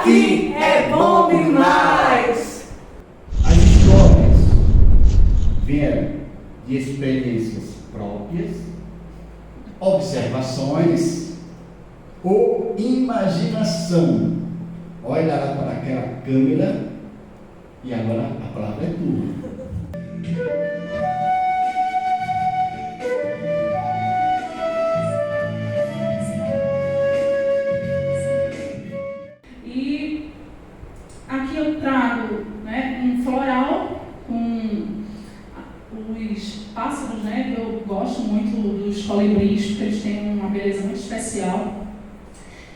aqui é bom demais! As histórias vieram de experiências próprias, observações ou imaginação. Olha lá para aquela câmera e agora a palavra é tua. E aqui eu trago, né, um floral com os pássaros, né, que eu gosto muito dos colibris, porque eles têm uma beleza muito especial.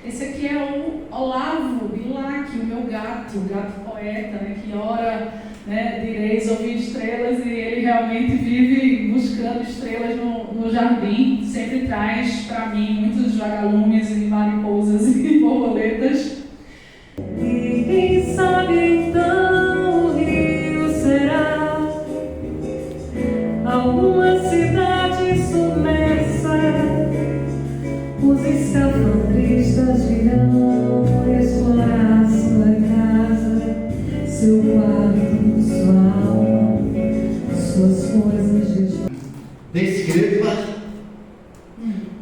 Esse aqui é o Olavo Bilac, o meu gato, o gato poeta, né, que ora, né, direis ouvir estrelas, e ele realmente vive buscando estrelas no jardim. Sempre traz para mim muitos vagalumes e mariposas e borboletas. E quem sabe então o rio será alguma cidade submersa. Os escafandristas virão explorar sua casa, seu quarto, sua alma, suas coisas de... Descreva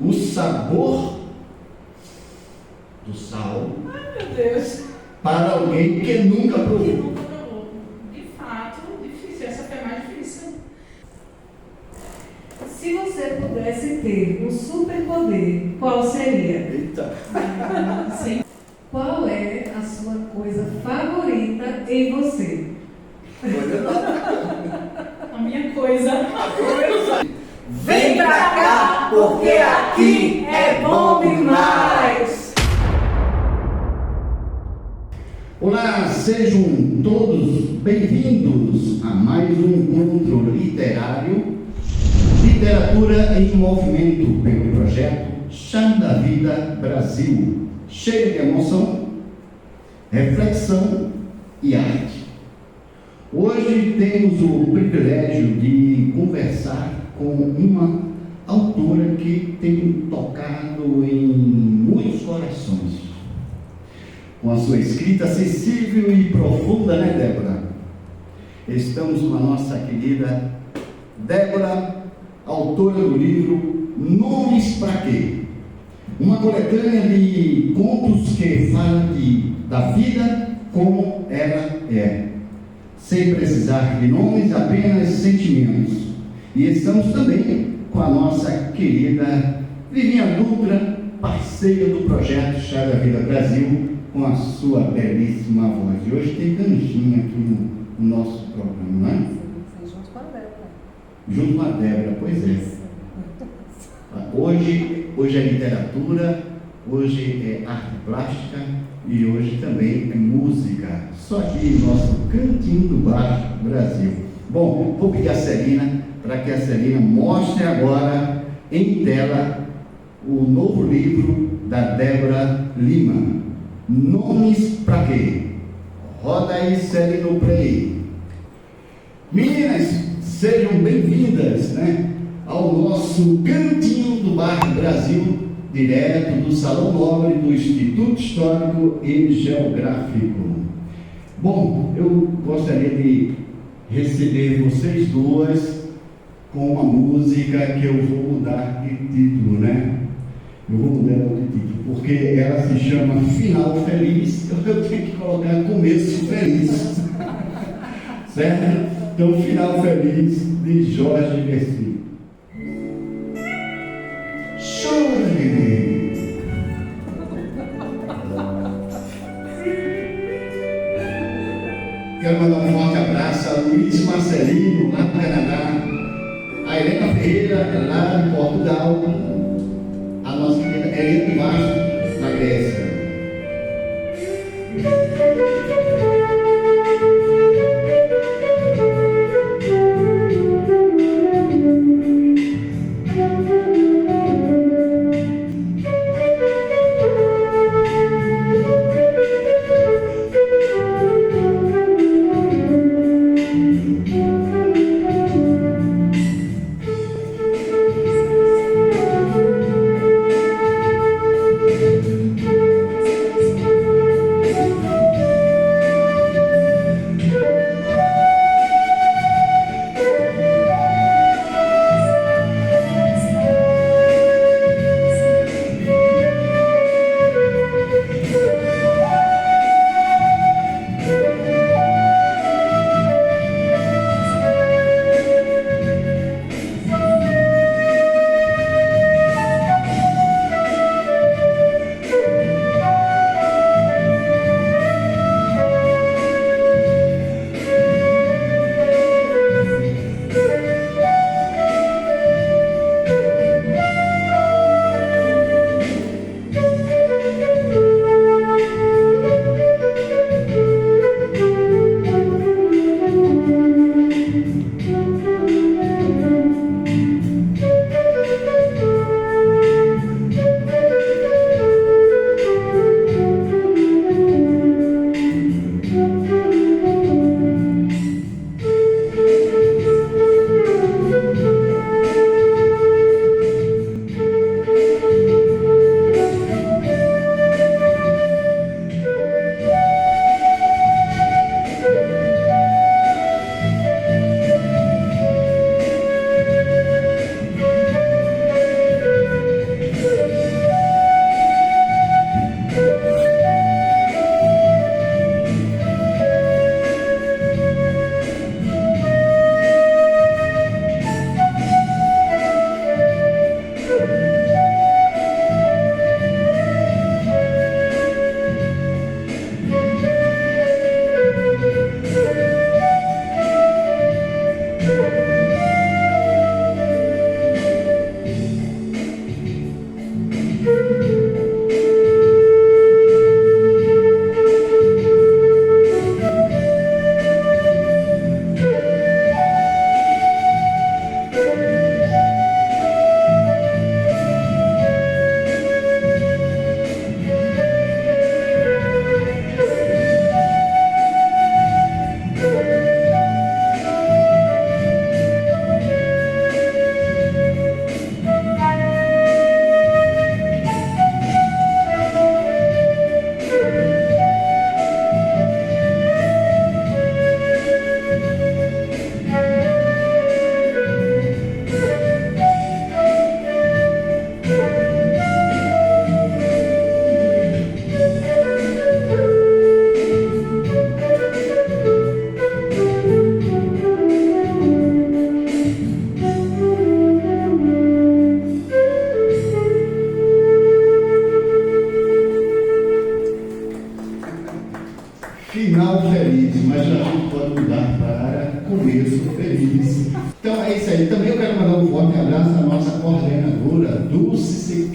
o sabor do sal Ai, meu Deus! para alguém que nunca Que provou. nunca provou. De fato, difícil. Essa foi a mais difícil. Se você pudesse ter um superpoder, qual seria? Eita! Sim. Qual é a sua coisa favorita em você? Olha lá. A minha coisa. Vem pra cá, porque aqui é bom demais! Olá, sejam todos bem-vindos a mais um encontro literário, Literatura em Movimento, pelo projeto Chá da Vida Brasil, cheio de emoção, reflexão e arte. Hoje temos o privilégio de conversar com uma autora que tem tocado em muitos corações, com a sua escrita acessível e profunda, né, Débora? Estamos com a nossa querida Débora, autora do livro Nomes Pra Quê? Uma coletânea de contos que fala da vida como ela é, sem precisar de nomes, apenas sentimentos. E estamos também com a nossa querida Vivinha Dutra, parceira do projeto Chá da Vida Brasil, com a sua belíssima voz. E hoje tem canjinha aqui no nosso programa, não é? Junto com a Débora. Junto com a Débora, pois é. Hoje é literatura, hoje é arte plástica e hoje também é música. Só aqui no nosso cantinho do Baixo Brasil. Bom, vou pedir a Celina para que a Celina mostre agora em tela o novo livro da Débora Lima. Nomes Pra Quê? Roda aí, Celina, no play. Meninas, sejam bem-vindas, né, ao nosso cantinho do Bairro Brasil, direto do Salão Nobre do Instituto Histórico e Geográfico. Bom, eu gostaria de receber vocês duas com uma música que eu vou mudar de título, né? Eu vou mudar de título, porque ela se chama Final Feliz, eu tenho que colocar Começo Feliz. Certo? Então, Final Feliz, de Jorge Versilo. Chora, neném. Quero mandar um forte abraço a Luiz Marcelino, lá do Canadá, a Helena Ferreira, lá de Portugal, a nossa querida Helena Vasco, na Grécia.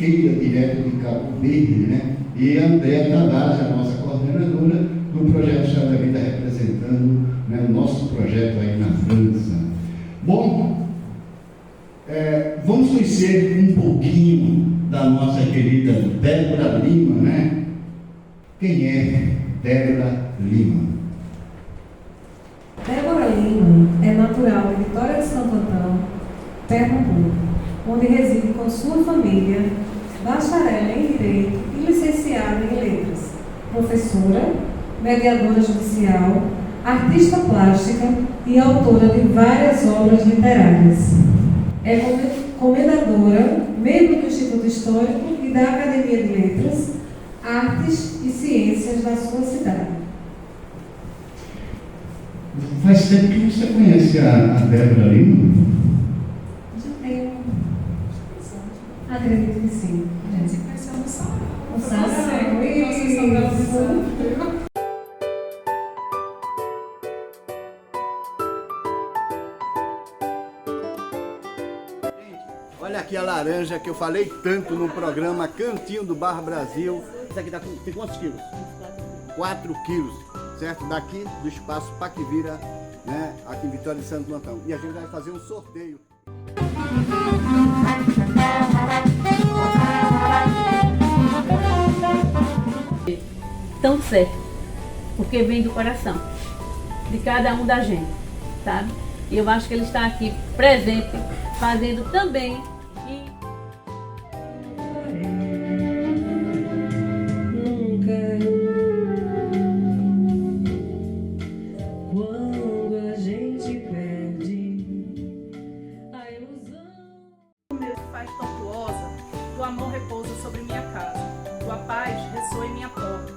Siqueira, direto de Cabo Verde, né? E a Andréa Tavares, a nossa coordenadora do Projeto Chá da Vida, representando, né, o nosso projeto aí na França. Bom, vamos conhecer um pouquinho da nossa querida Débora Lima, né? Quem é Débora Lima? Débora Lima é natural de Vitória de Santo Antão, Pernambuco, onde reside com sua família, bacharel em Direito e licenciada em Letras, professora, mediadora judicial, artista plástica e autora de várias obras literárias. É comendadora, membro do Instituto Histórico e da Academia de Letras, Artes e Ciências da sua cidade. Faz tempo que você conhece a Débora Lima? Já tenho. Acredito que sim. A gente se conheceu no salão. O salão. Olha aqui a laranja que eu falei tanto no programa Cantinho do Bar Brasil. Isso aqui tem quantos quilos? 4 quilos, certo? Daqui do Espaço Paquivira, né? Aqui em Vitória de Santo Antão. E a gente vai fazer um sorteio. Tão certo, porque vem do coração de cada um da gente, sabe? E eu acho que ele está aqui presente, fazendo também. Quando a gente perde a ilusão. Meu faz tortuosa, tua amor repousa sobre minha casa, tua paz ressoa em minha porta.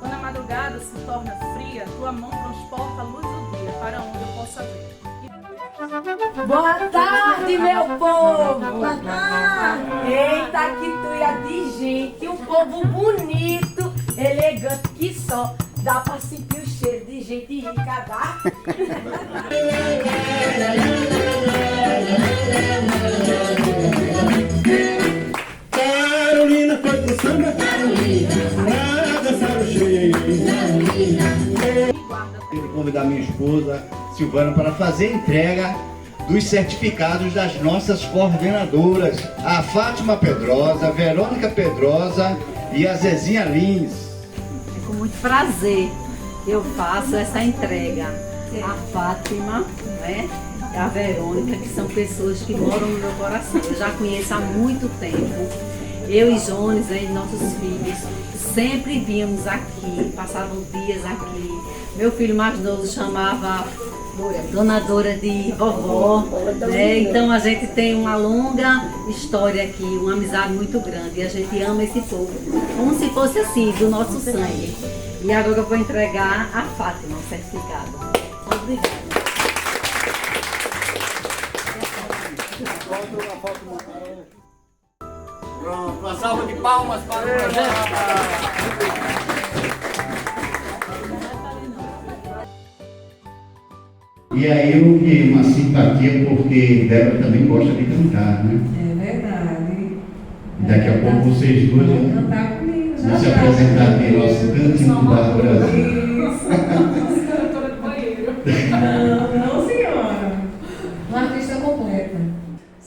Quando a madrugada se torna fria, tua mão transporta a luz do dia para onde eu possa ver. Boa tarde, meu povo! Boa tarde! Eita, que tuia de gente! Um povo bonito, elegante que só dá pra sentir o cheiro de gente rica, dá? Carolina foi pro samba, pra dançar o cheio. Vou convidar minha esposa, Silvana, para fazer a entrega dos certificados das nossas coordenadoras, a Fátima Pedrosa, a Verônica Pedrosa e a Zezinha Lins. É com muito prazer eu faço essa entrega. A Fátima, né, e a Verônica, que são pessoas que moram no meu coração. Eu já conheço há muito tempo. Eu e Jones, né, nossos filhos, sempre víamos aqui, passavam dias aqui. Meu filho mais novo chamava Dona Dora de vovó, né? Então a gente tem uma longa história aqui, uma amizade muito grande. E a gente ama esse povo, como se fosse assim, do nosso sangue. E agora eu vou entregar a Fátima o certificado. Obrigada. Pronto, uma salva de palmas para o projeto. E aí eu vi uma simpatia porque Débora também gosta de cantar, né? É verdade. Daqui a pouco vocês duas Vão vão cantar comigo. Já se já. apresentar aqui em nosso Cantinho do Bar Brasil. Isso. Cantora do banheiro. Não, senhora. Uma artista completa.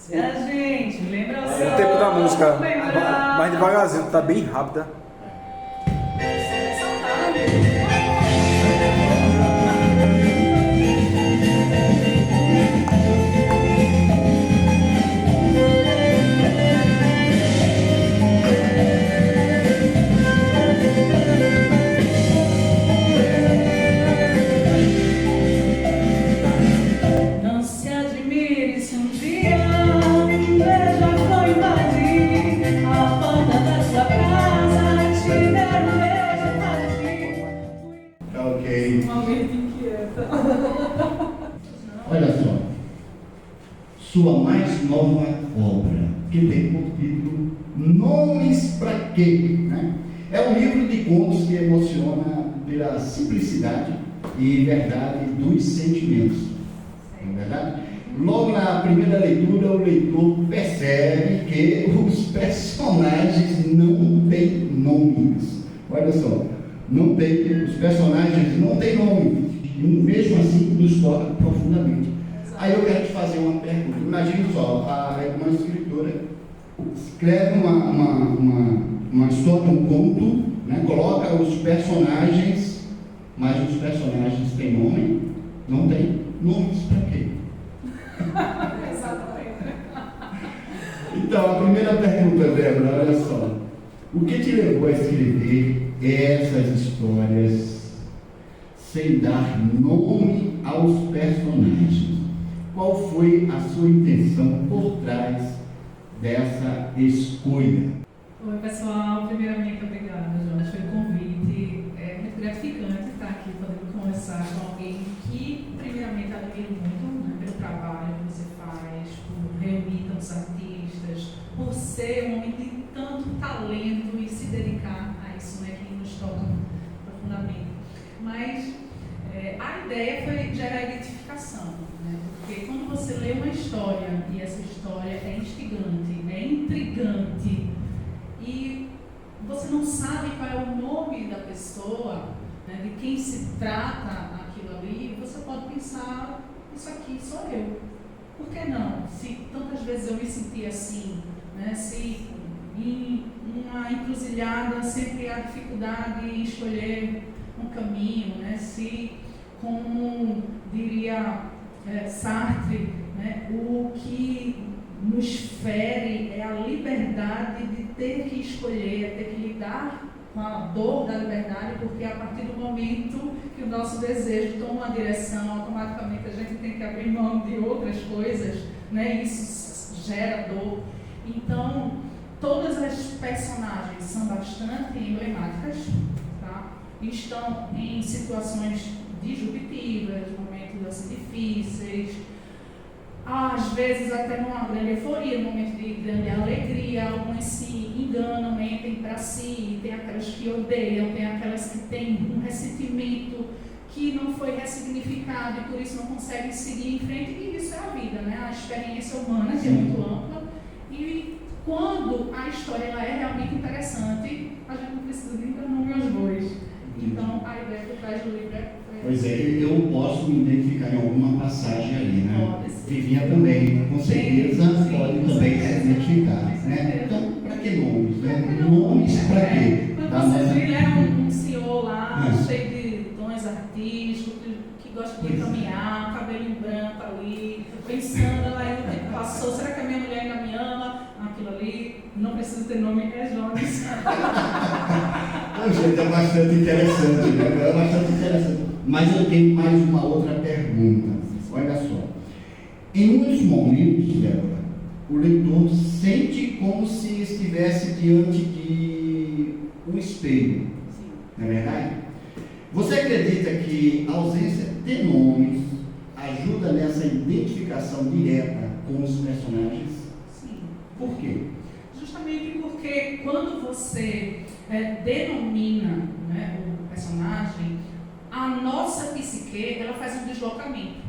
E a gente, lembra só. É o tempo da música, Lembrar. mais devagarzinho, tá bem rápida. Não se admire se um dia um beija-flor invadir a porta da sua casa, te der um beijo partir. Tá ok. Uma vez inquieta. Olha só. Sua mais nova obra, que tem por título Nomes pra Quê? Né? É um livro de contos que emociona pela simplicidade e verdade dos sentimentos. Não é verdade? Logo na primeira leitura, o leitor percebe que os personagens não têm nomes. Olha só, os personagens não têm nome. E mesmo assim nos toca profundamente. Aí eu quero te fazer uma pergunta. Imagine só, uma escritora escreve uma história, um conto, né, coloca os personagens, mas os personagens têm nome? Não tem nomes para quê? Exatamente. Então, a primeira pergunta, Débora, olha só. O que te levou a escrever essas histórias sem dar nome aos personagens? Qual foi a sua intenção por trás dessa escolha? Oi, pessoal. Primeiramente, obrigada, Jorge, pelo convite. É muito gratificante estar aqui podendo conversar com alguém que, primeiramente, admiro muito, né, pelo trabalho que você faz, por reunir tantos artistas, por ser um homem de tanto talento e se dedicar a isso, né, que nos toca profundamente. Mas a ideia foi gerar identificação, né, porque quando você lê uma história e essa história é instigante, é intrigante, e você não sabe qual é o nome da pessoa, né, de quem se trata aquilo ali, você pode pensar, isso aqui sou eu. Por que não? Se tantas vezes eu me senti assim, né, se em uma encruzilhada sempre há dificuldade em escolher um caminho, né, se, como diria Sartre, né, o que nos fere é a liberdade de ter que escolher, ter que lidar com a dor da liberdade, porque a partir do momento que o nosso desejo toma uma direção, automaticamente a gente tem que abrir mão de outras coisas, né? Isso gera dor. Então, todas as personagens são bastante emblemáticas, tá? Estão em situações disruptivas, momentos assim difíceis, às vezes até numa grande euforia, num momento de grande alegria. Algumas se enganam, mentem para si, tem aquelas que odeiam, tem aquelas que têm um ressentimento que não foi ressignificado e por isso não conseguem seguir em frente, e isso é a vida, né? A experiência humana, que é muito ampla, e quando a história ela é realmente interessante, a gente não precisa nem dar nome aos bois. Então, a ideia por trás do livro é... Pois é, eu posso me identificar em alguma passagem ali, né? Pode sim. Vivinha também, com certeza, Sim, pode com também certeza. se identificar, né? Então, para que nomes, né? Nomes para quê? Quando você vê, ele é um CEO lá, cheio de dons artísticos, que gosta de caminhar, cabelinho branco ali, pensando, ela ainda tem que passou, será que a minha mulher ainda me ama? Aquilo ali, não precisa ter nome, é Jones. Gente, é bastante interessante, né? É bastante interessante. Mas eu tenho mais uma outra pergunta. Olha só. Em muitos momentos, Débora, o leitor sente como se estivesse diante de um espelho. Sim. Não é verdade? Você acredita que a ausência de nomes ajuda nessa identificação direta com os personagens? Sim. Por quê? Justamente porque quando você denomina, né, o personagem, a nossa psique ela faz um deslocamento.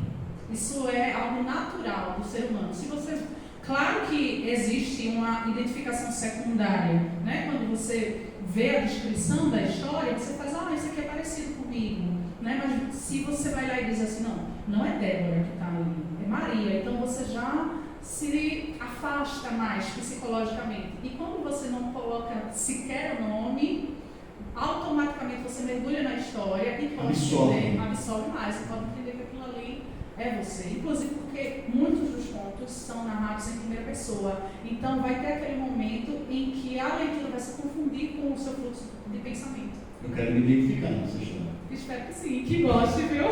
Isso é algo natural do ser humano. Se você, claro que existe uma identificação secundária, né? Quando você vê a descrição da história, você faz, isso aqui é parecido comigo, né? Mas se você vai lá e diz assim, não é Débora que está ali, é Maria. Então você já se afasta mais psicologicamente. E quando você não coloca sequer o nome, automaticamente você mergulha na história e pode absorve mais. Você pode entender que aquilo ali é você. Inclusive porque muitos dos contos são narrados em primeira pessoa. Então vai ter aquele momento em que a leitura vai se confundir com o seu fluxo de pensamento. Eu quero me identificar nessa história. Espero que sim, que goste, viu?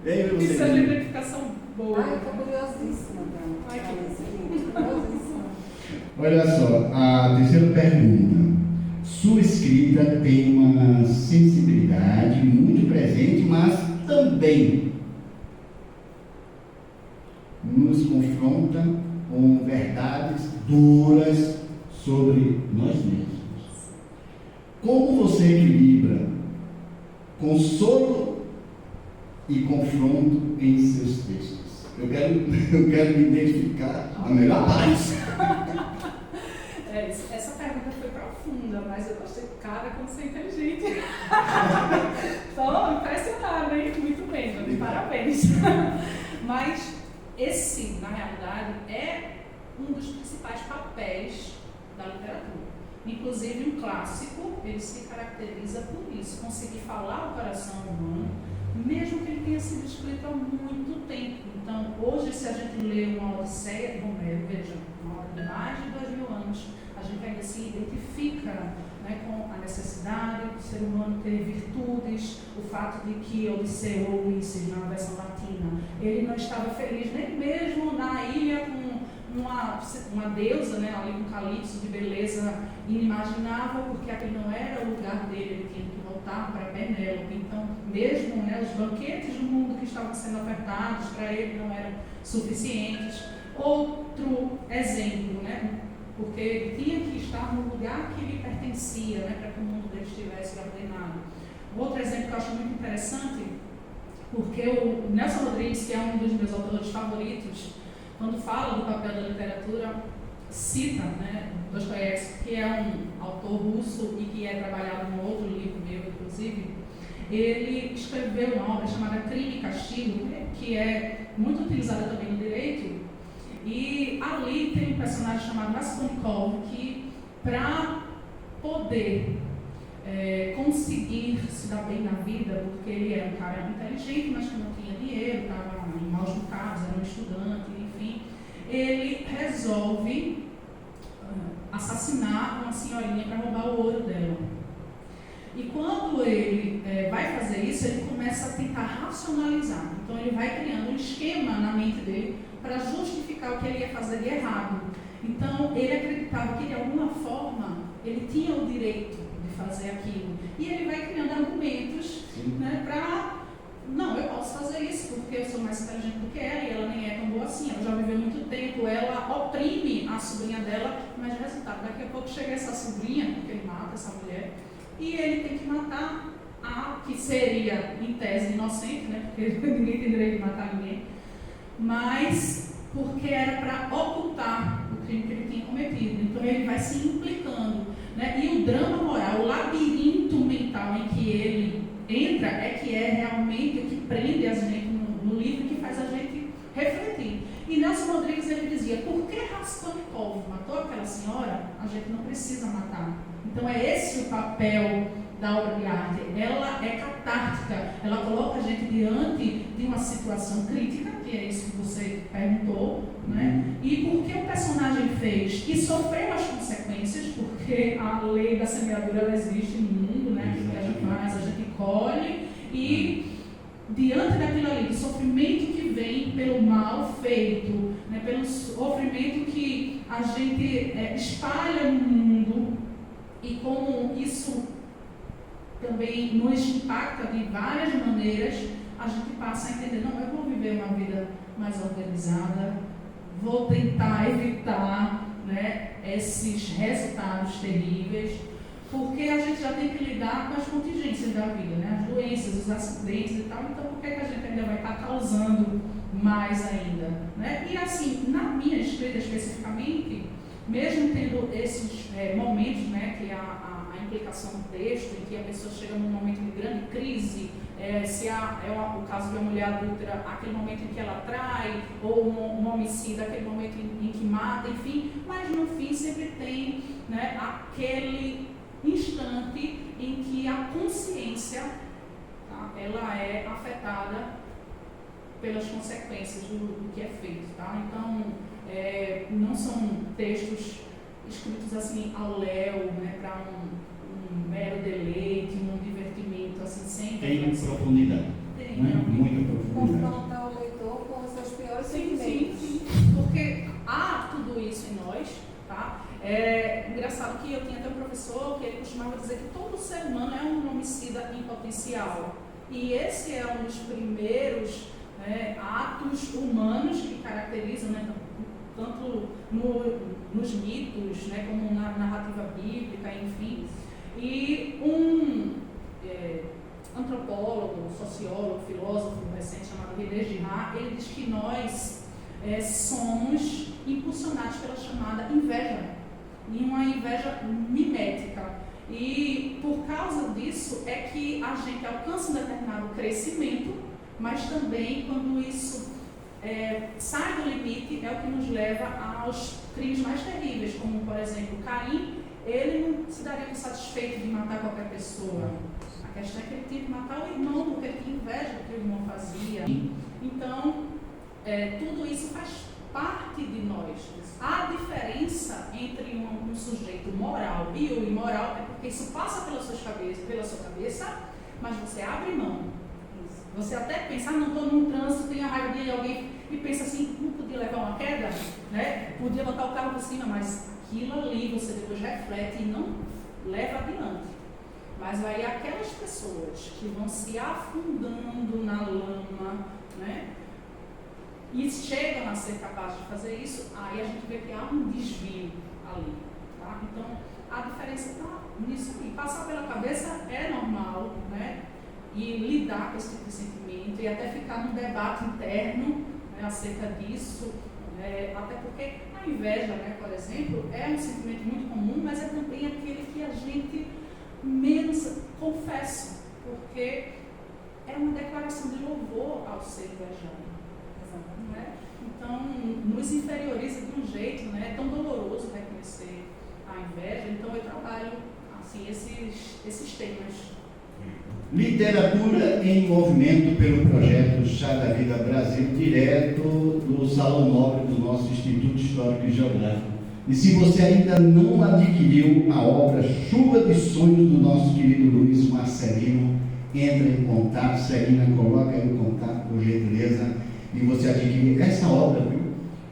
Você Isso é uma identificação boa. Ai, eu tô curiosíssima, então. Ai, que curiosíssima. Olha só, a terceira pergunta. Sua escrita tem uma sensibilidade muito presente, mas também nos confronta com verdades duras sobre nós mesmos. Como você equilibra consolo e confronto em seus textos? Eu quero me identificar a melhor parte. Essa pergunta foi profunda, mas eu gostei. Cara, como você é inteligente. Estou impressionada, hein? Muito bem, Dani, parabéns. Mas esse, na realidade, é um dos principais papéis da literatura. Inclusive, um clássico, ele se caracteriza por isso, conseguir falar o coração humano, mesmo que ele tenha sido escrito há muito tempo. Então, hoje, se a gente lê uma Odisseia de Homero, veja, uma obra de mais de 2000 anos, a gente ainda se identifica, né, com a necessidade do ser humano ter virtudes, o fato de que Odisseu ou Ulisses, na versão latina, ele não estava feliz nem mesmo na ilha com uma deusa, né, ali com Calipso, de beleza inimaginável, porque aquele não era o lugar dele, ele tinha que voltar para Penélope. Então, mesmo, né, os banquetes do mundo que estavam sendo ofertados para ele não eram suficientes. Outro exemplo, né, porque ele tinha que estar no lugar que lhe pertencia, né, para que o mundo dele estivesse ordenado. Outro exemplo que eu acho muito interessante, porque o Nelson Rodrigues, que é um dos meus autores favoritos, quando fala do papel da literatura, cita, né, Dostoiévski, que é um autor russo e que é trabalhado num outro livro meu, inclusive. Ele escreveu uma obra chamada Crime e Castigo, que é muito utilizada também no direito, e ali tem um personagem chamado Raskolnikov, que para poder conseguir se dar bem na vida, porque ele era um cara inteligente, mas que não tinha dinheiro, estava em maus bocados, era um estudante, enfim, ele resolve assassinar uma senhorinha para roubar o ouro dela. E quando ele vai fazer isso, ele começa a tentar racionalizar. Então ele vai criando um esquema na mente dele para justificar o que ele ia fazer de errado. Então ele acreditava que de alguma forma ele tinha o direito de fazer aquilo. E ele vai criando argumentos, né, para... Não, eu posso fazer isso porque eu sou mais inteligente do que ela e ela nem é tão boa assim. Ela já viveu muito tempo, ela oprime a sobrinha dela, mas o resultado, daqui a pouco chega essa sobrinha, porque ele mata essa mulher, e ele tem que matar a que seria, em tese, inocente, né, porque ninguém tem direito de matar ninguém, mas porque era para ocultar o crime que ele tinha cometido. Então ele vai se implicando, né? E o drama moral, o labirinto mental em que ele entra é que é realmente o que prende a gente no livro, que faz a gente refletir. E Nelson Rodrigues, ele dizia, por que Raskolnikov matou aquela senhora? A gente não precisa matar. Então é esse o papel da obra de arte. Ela é catártica, ela coloca a gente diante de uma situação crítica, que é isso que você perguntou, né? E por que o personagem fez? E sofreu as consequências, porque a lei da semeadura ela existe no mundo, né? O que a gente faz, a gente colhe, e diante daquilo ali, do sofrimento que vem pelo mal feito, né? Pelo sofrimento que a gente espalha no mundo, e como isso também nos impacta de várias maneiras, a gente passa a entender, não, eu vou viver uma vida mais organizada, vou tentar evitar, né, esses resultados terríveis, porque a gente já tem que lidar com as contingências da vida, né, as doenças, os acidentes e tal, então por que a gente ainda vai estar causando mais ainda, né? E assim, na minha escrita especificamente, mesmo tendo esses momentos, né, que a implicação do texto, em que a pessoa chega num momento de grande crise, se o caso de uma mulher adúltera, aquele momento em que ela trai, ou um homicídio, aquele momento em que mata, enfim, mas no fim sempre tem, né, aquele instante em que a consciência, tá, ela é afetada pelas consequências do que é feito, tá? Então, não são textos escritos assim ao léu, né, para um mero deleite, um divertimento assim, sem tem profundidade. Tem, né? Muita profundidade. Confrontar o leitor com os seus piores sim, sentimentos. sim, porque há tudo isso em nós, tá? É engraçado que eu tinha até um professor que ele costumava dizer que todo ser humano é um homicida em potencial, e esse é um dos primeiros, né, atos humanos que caracterizam, né, tanto nos mitos, né, como na narrativa bíblica, enfim. E antropólogo, sociólogo, filósofo recente chamado René Girard, ele diz que nós somos impulsionados pela chamada inveja, e uma inveja mimética. E por causa disso é que a gente alcança um determinado crescimento, mas também quando isso sai do limite é o que nos leva aos crimes mais terríveis, como por exemplo Caim. Ele não se daria satisfeito de matar qualquer pessoa. A questão é que ele tinha que matar o irmão, porque ele tinha inveja do que o irmão fazia. Então, tudo isso faz parte de nós. A diferença entre um sujeito moral e o imoral é porque isso passa pela sua cabeça, mas você abre mão. Você até pensa, não estou num trânsito, tenho a raiva de alguém e pensa assim, não podia levar uma queda, né? Podia botar o carro por cima, mas aquilo ali você depois reflete e não leva adiante. Mas aí aquelas pessoas que vão se afundando na lama, né? E chegam a ser capazes de fazer isso, aí a gente vê que há um desvio ali, tá? Então, a diferença está nisso aí. Passar pela cabeça é normal, né? E lidar com esse tipo de sentimento e até ficar num debate interno, né, acerca disso, até porque a inveja, né, por exemplo, é um sentimento muito comum, mas é também aquele que a gente menos confessa, porque é uma declaração de louvor ao ser invejado. Né? Então, nos inferioriza de um jeito, né? É tão doloroso reconhecer a inveja. Então, eu trabalho assim, esses temas. Literatura em movimento pelo projeto Chá da Vida Brasil, direto do Salão Nobre do nosso Instituto Histórico e Geográfico. E se você ainda não adquiriu a obra Chuva de Sonhos do nosso querido Luiz Marcelino, entra em contato, Celina, coloca aí o contato, por gentileza, e você adquire essa obra, viu?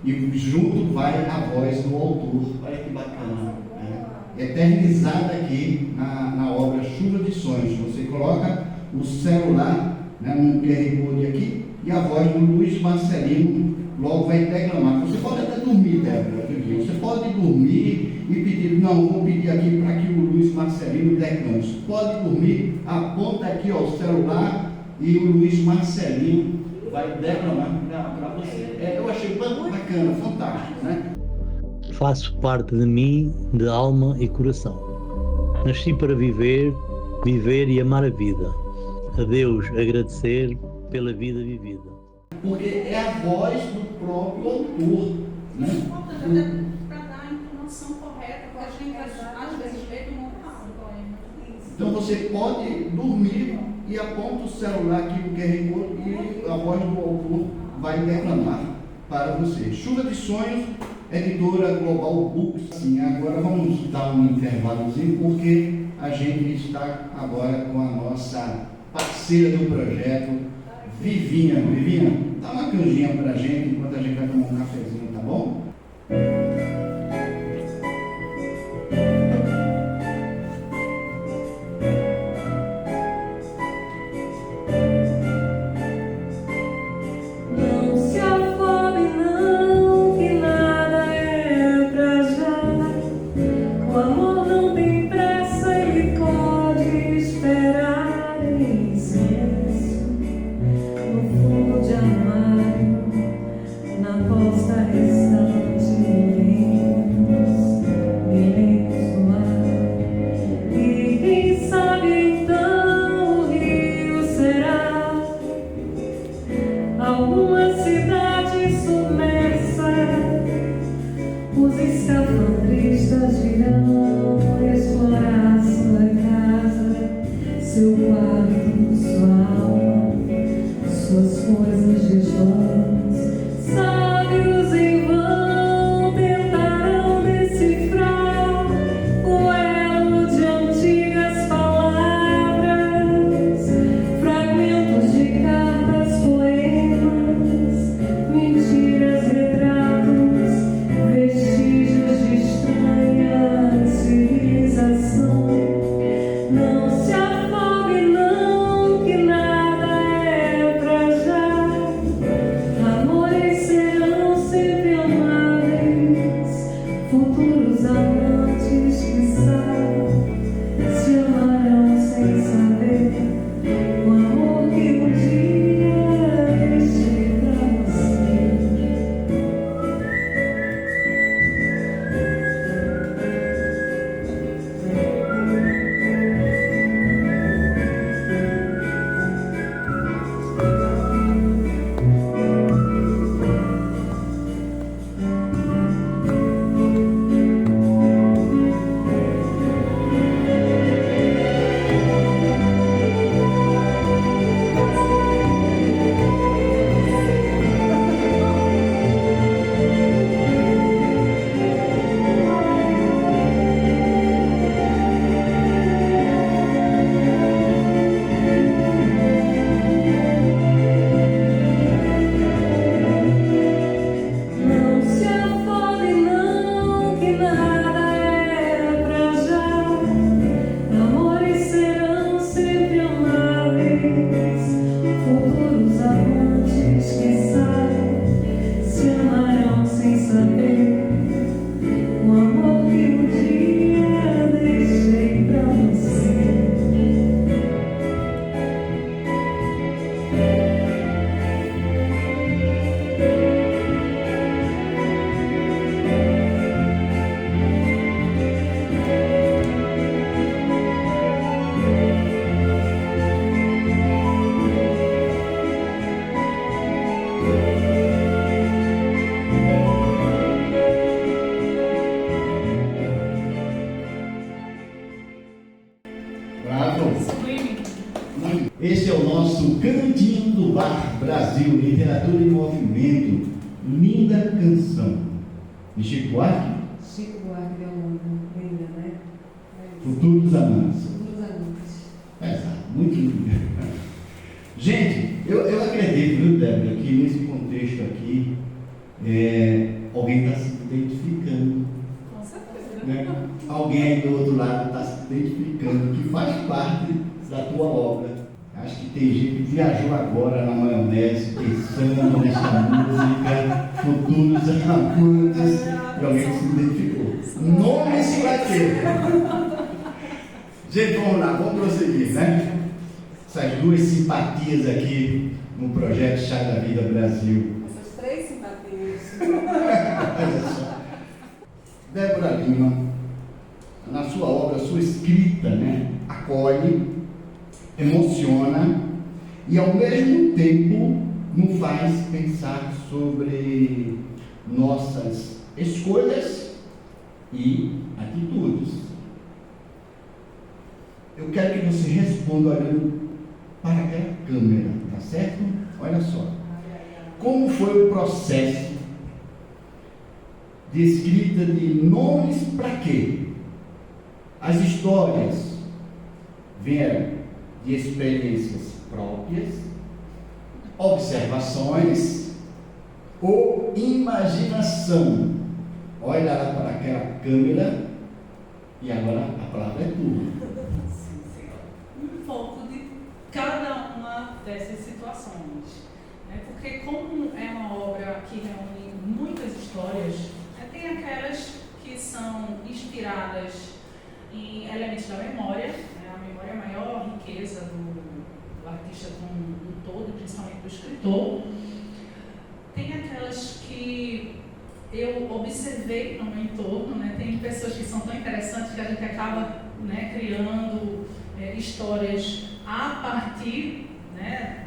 E junto vai a voz do autor. Olha que bacana, né? Eternizada aqui na obra Chuva de Sonhos. Você coloca o celular, né, no QR Code aqui, e a voz do Luiz Marcelino logo vai declamar. Você pode até dormir, Débora, você pode dormir e pedir, não, vou pedir aqui para que o Luiz Marcelino declame. Você pode dormir, aponta aqui ó, o celular e o Luiz Marcelino vai declamar para você. Eu achei bacana, fantástico, né? Faço parte de mim, de alma e coração. Nasci para viver e amar a vida. A Deus agradecer pela vida vivida. Porque é a voz do próprio autor, né? Isso é importante até para dar a entonação correta, porque a gente às vezes lê do poema. Então você pode dormir e aponta o celular aqui no QR Code e a voz do autor vai declamar para você. Chuva de Sonhos, editora Global Books. Sim, agora vamos dar um intervalozinho, porque a gente está agora com a nossa parceira do projeto, Vivinha. Vivinha, dá uma canjinha para a gente enquanto a gente vai tomar um cafezinho, tá bom? Na posta restante Brasil, literatura em movimento, linda canção. De Chico Buarque? Chico Buarque deu uma linda, né? Futuros Amantes. Futuros Amantes. Exato, muito lindo. Gente, eu acredito, viu, Débora, que nesse contexto aqui, alguém está se identificando. Com certeza. Né? Alguém aí do outro lado está se identificando, que faz parte da tua obra. Acho que tem gente que viajou agora na maionese, pensando nessa música, Futuros Amantes, e alguém que se identificou. Nomes para quê? Gente, vamos lá, vamos prosseguir, né? Essas duas simpatias aqui no projeto Chá da Vida Brasil. Essas três simpatias. Olha só. Débora Lima, na sua obra, sua escrita, né, acolhe, emociona e ao mesmo tempo nos faz pensar sobre nossas escolhas e atitudes. Eu quero que você responda olhando para aquela câmera, tá certo? Olha só. Como foi o processo de escrita de nomes para quê? As histórias vieram de experiências próprias, observações ou imaginação. Olha lá para aquela câmera e agora a palavra é tua. Um pouco de cada uma dessas situações, né? Porque como é uma obra que reúne muitas histórias, tem aquelas que são inspiradas em elementos da memória, né? A memória é a maior riqueza do artista como um todo, principalmente do escritor. Tem aquelas que eu observei no meu entorno, né? Tem pessoas que são tão interessantes que a gente acaba, né, criando histórias a partir, né,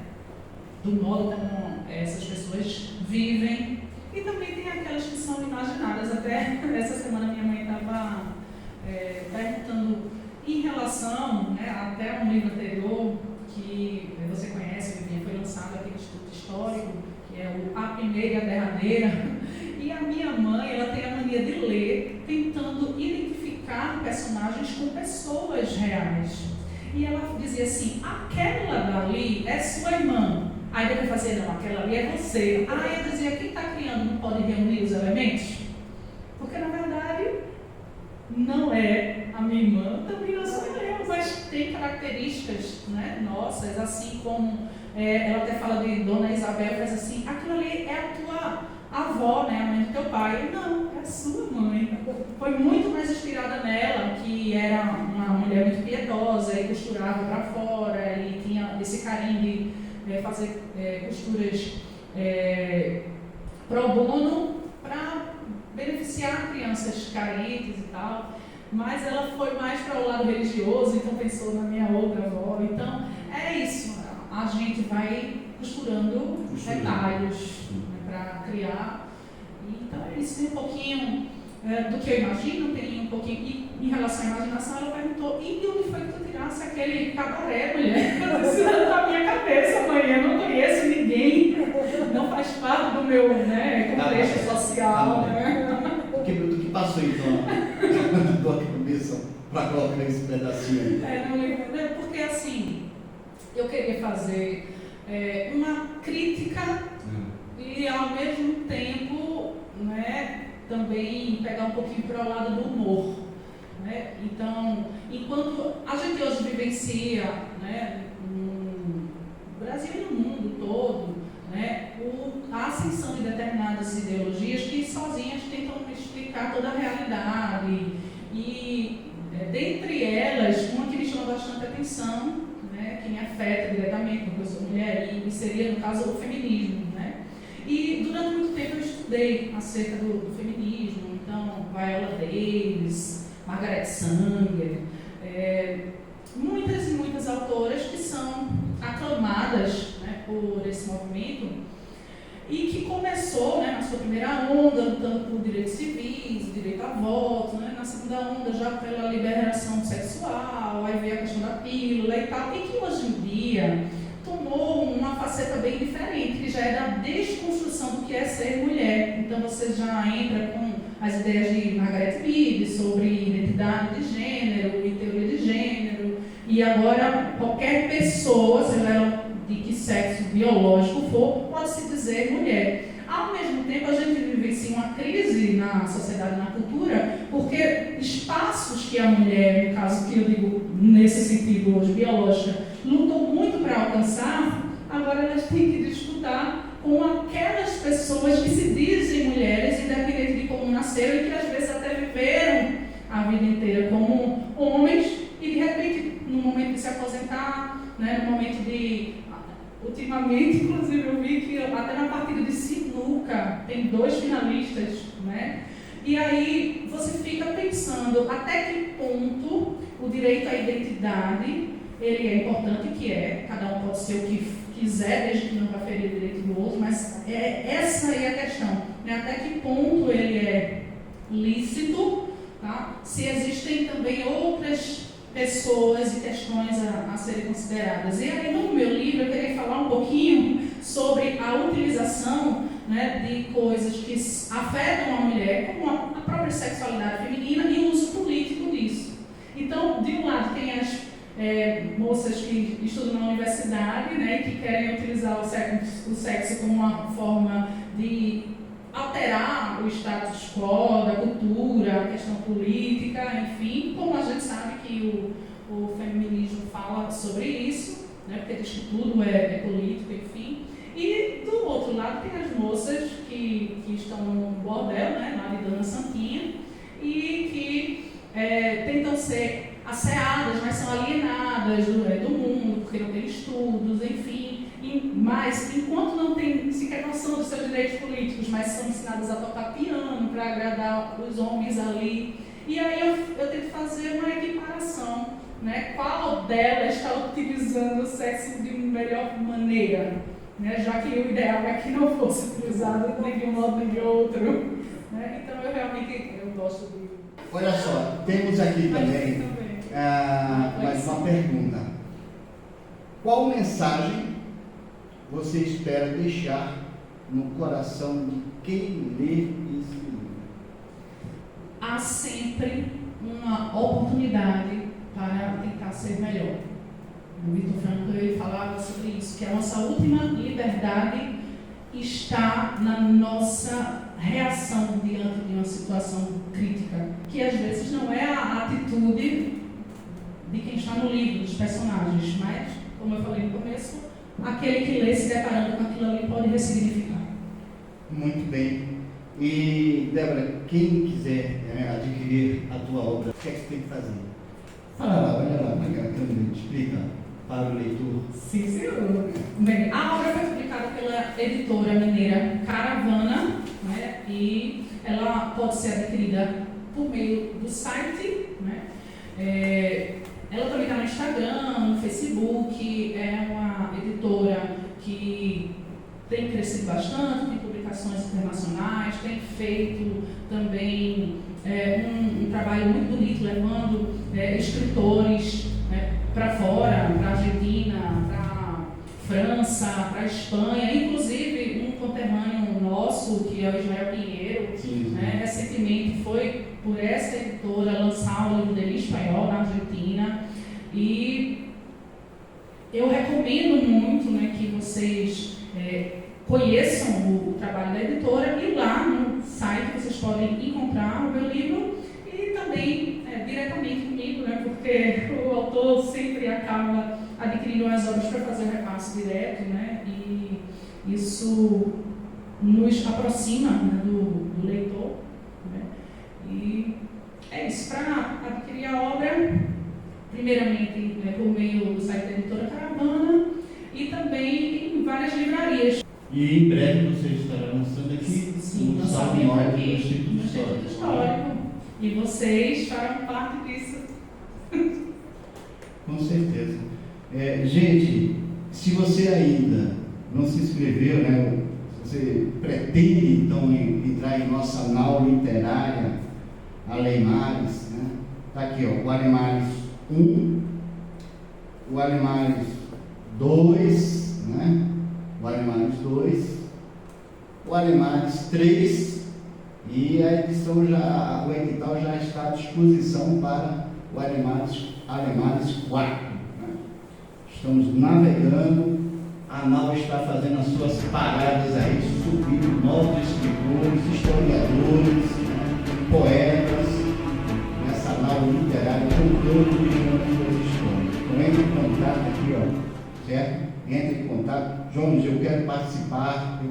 do modo como essas pessoas vivem. E também tem aquelas que são imaginadas. Até essa semana minha mãe estava perguntando em relação, né, até um livro anterior que você conhece, Vivinha, foi lançado aqui no Instituto Histórico, que é o A Primeira e a Derradeira. E a minha mãe, ela tem a mania de ler, tentando identificar personagens com pessoas reais. E ela dizia assim: aquela dali é sua irmã. Aí deve fazer, não, aquela ali é você. Aí eu dizia: quem está criando não pode reunir os elementos? Porque na verdade não é a minha irmã, também não sou eu, mas tem características, né, nossas, assim como ela até fala de Dona Isabel, faz assim: aquilo ali é a tua avó, né, a mãe do teu pai. Não, é a sua mãe. Foi muito mais inspirada nela, que era uma mulher muito piedosa e costurava para fora e tinha esse carinho de fazer costuras pro bono para beneficiar crianças carentes e tal. Mas ela foi mais para o lado religioso, então pensou na minha outra avó. Então é isso, a gente vai costurando detalhes, né, para criar. Então é isso, tem um pouquinho do que eu imagino, tem um pouquinho. E em relação à imaginação, ela perguntou: e de onde foi que tu tirasse aquele cabaré, mulher? Eu disse: não, na minha cabeça, mãe, eu não conheço ninguém, não faz parte do meu, né, contexto social. Né? O que passou então na tua cabeça para colocar esse pedacinho aí? Não lembro, porque assim, eu queria fazer uma crítica e ao mesmo tempo, né, também pegar um pouquinho para o lado do humor, né? Então, enquanto a gente hoje vivencia, né, no Brasil e no mundo todo, né, a ascensão de determinadas ideologias que sozinhas tentam explicar toda a realidade e dentre elas, uma que me chama bastante atenção, né, que me afeta diretamente, porque eu sou mulher, e seria, no caso, o feminismo, né? E durante muito tempo eu estudei acerca do feminismo, então Viola Davis, Margaret Sanger, muitas e muitas autoras que são aclamadas, né, por esse movimento e que começou, né, na sua primeira onda lutando por direitos civis, direito a voto, né, na segunda onda já pela liberação sexual, aí veio a questão da pílula e tal, e que hoje em dia tomou uma faceta faceta bem diferente, que já é da desconstrução do que é ser mulher. Então você já entra com as ideias de Margaret Mead sobre identidade de gênero e teoria de gênero, e agora qualquer pessoa, seja ela de que sexo biológico for, pode se dizer mulher. Ao mesmo tempo, a gente vivencia uma crise na sociedade e na cultura, porque espaços que a mulher, no caso que eu digo nesse sentido hoje, biológica, lutam muito para alcançar, agora elas têm que disputar com aquelas pessoas que se dizem mulheres, independente de como nasceram e que às vezes até viveram a vida inteira como homens e de repente, no momento de se aposentar, né, no momento de... Ultimamente, inclusive, eu vi que até na partida de sinuca tem 2 finalistas, né? E aí você fica pensando até que ponto o direito à identidade ele é importante, que é, cada um pode ser o que quiser, desde que não vá ferir o direito do outro, mas essa aí é a questão, né? Até que ponto ele é lícito, tá? Se existem também outras pessoas e questões a serem consideradas. E aí no meu livro eu queria falar um pouquinho sobre a utilização, né, de coisas que afetam a mulher, como a própria sexualidade feminina e o uso político disso. Então, de um lado tem as moças que estudam na universidade, né, que querem utilizar o sexo como uma forma de alterar o status quo da cultura, a questão política, enfim, como a gente sabe que o feminismo fala sobre isso, né, porque diz que tudo é político, enfim. E do outro lado tem as moças que estão no bordel, né, lá de Dona Santinha, e que tentam ser asseadas, mas são alienadas do mundo, porque não têm estudos, enfim. Mas, enquanto não tem sequer noção dos seus direitos políticos, mas são ensinadas a tocar piano para agradar os homens ali. E aí eu tento fazer uma equiparação, né? Qual delas está utilizando o sexo de melhor maneira, né? Já que o ideal é que não fosse utilizado nem de um modo nem de outro. Né? Então eu gosto de... Olha só, temos aqui também mais uma pergunta. Qual mensagem você espera deixar no coração de quem lê esse livro? Há sempre uma oportunidade para tentar ser melhor. O Victor Frankl ele falava sobre isso, que a nossa última liberdade está na nossa reação diante de uma situação crítica, que às vezes não é a atitude de quem está no livro, dos personagens, mas, como eu falei no começo, aquele que lê se deparando com aquilo ali pode ressignificar. Muito bem. E, Débora, quem quiser adquirir a tua obra, o que é que tem que fazer? Fala lá, olha lá, explica para o leitor. Sim, senhor. Bem, a obra foi publicada pela editora mineira Caravana, né, e ela pode ser adquirida por meio do site, né? Ela também está no Instagram, no Facebook, é uma editora que tem crescido bastante, tem publicações internacionais, tem feito também um trabalho muito bonito, levando escritores para fora, para a Argentina, para França, para a Espanha, inclusive um conterrâneo nosso, que é o Ismael Pinheiro, recentemente foi por essa editora lançar o livro dele em espanhol na Argentina, e eu recomendo muito, né, que vocês conheçam o trabalho da editora, e lá no site vocês podem encontrar o meu livro e também diretamente comigo, né, porque o autor sempre acaba adquirindo as obras para fazer o repasse direto, né, e isso nos aproxima, né, do leitor, né, e é isso. Para adquirir a obra, primeiramente por meio do site da editora Caravana e também em várias livrarias. E em breve você estará lançando aqui no Salve Norte do Instituto Histórico. E vocês farão parte disso. Com certeza. Gente, se você ainda não se inscreveu, né, você pretende então entrar em nossa nau literária Alemares, né? Está aqui, ó, o Alemares 1, o Alemares 2, né? o Animales 2, o Animales 3 e a edição o edital já está à disposição para o Animales 4. Né? Estamos navegando, a nau está fazendo as suas paradas aí, subindo novos escritores, historiadores, poetas, nessa nau literária, contando as suas histórias. Então entre em contato aqui, ó, certo? Entre em contato. Jones, eu quero participar,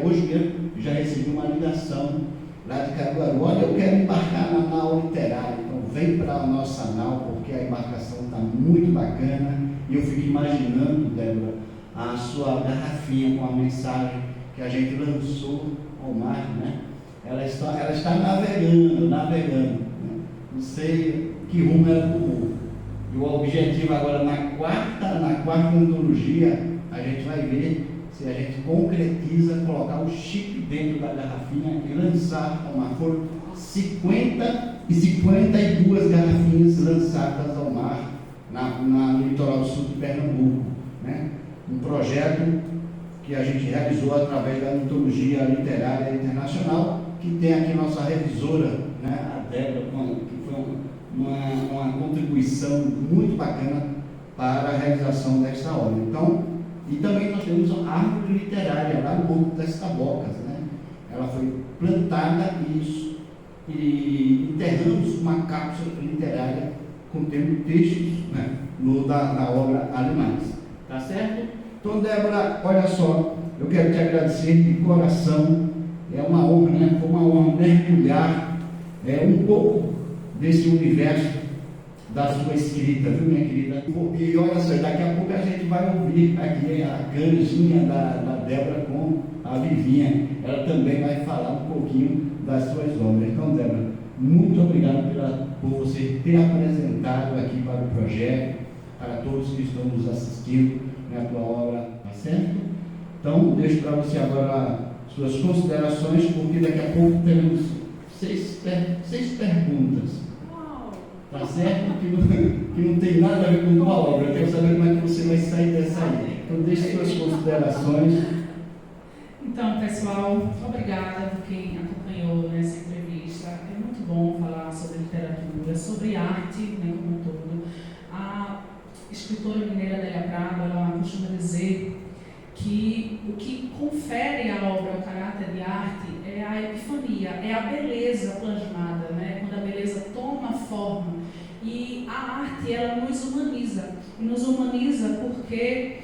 hoje mesmo já recebi uma ligação lá de Caruaru, olha, eu quero embarcar na nau literária, então vem para a nossa nau, porque a embarcação está muito bacana, e eu fico imaginando, Débora, a sua garrafinha com a mensagem que a gente lançou ao mar, né? Ela está navegando, né? Não sei que rumo ela tomou. E o objetivo agora, na quarta antologia, a gente vai ver se a gente concretiza, colocar o chip dentro da garrafinha e lançar ao mar. Foram 52 garrafinhas lançadas ao mar no litoral sul de Pernambuco, né? Um projeto que a gente realizou através da Antologia Literária Internacional, que tem aqui nossa revisora, né, a Débora, que foi uma contribuição muito bacana para a realização desta obra. Então, e também nós temos a árvore literária lá no Morro das Tabocas, né? Ela foi plantada e enterramos uma cápsula literária contendo textos, né, da obra Animais. Tá certo? Então, Débora, olha só, eu quero te agradecer de coração. É uma honra, né? Foi uma honra mergulhar um pouco desse universo da sua escrita, viu, minha querida? E olha só, daqui a pouco a gente vai ouvir aqui a canjinha da Débora com a Vivinha. Ela também vai falar um pouquinho das suas obras. Então, Débora, muito obrigado por você ter apresentado aqui para o projeto, para todos que estão nos assistindo, né, a tua obra, tá certo? Então, deixo para você agora suas considerações, porque daqui a pouco teremos 6 perguntas. Tá certo? Que não tem nada a ver com a tua obra. Eu quero saber como é que você vai sair dessa aí. Então, deixe suas considerações. Então, pessoal, obrigada por quem acompanhou nessa entrevista. É muito bom falar sobre literatura, sobre arte, né, como um todo. A escritora mineira Adélia Prado, ela costuma dizer que o que confere à obra o caráter de arte é a epifania, é a beleza plasmada, né? Quando a beleza toma forma. E a arte, ela nos humaniza. E nos humaniza porque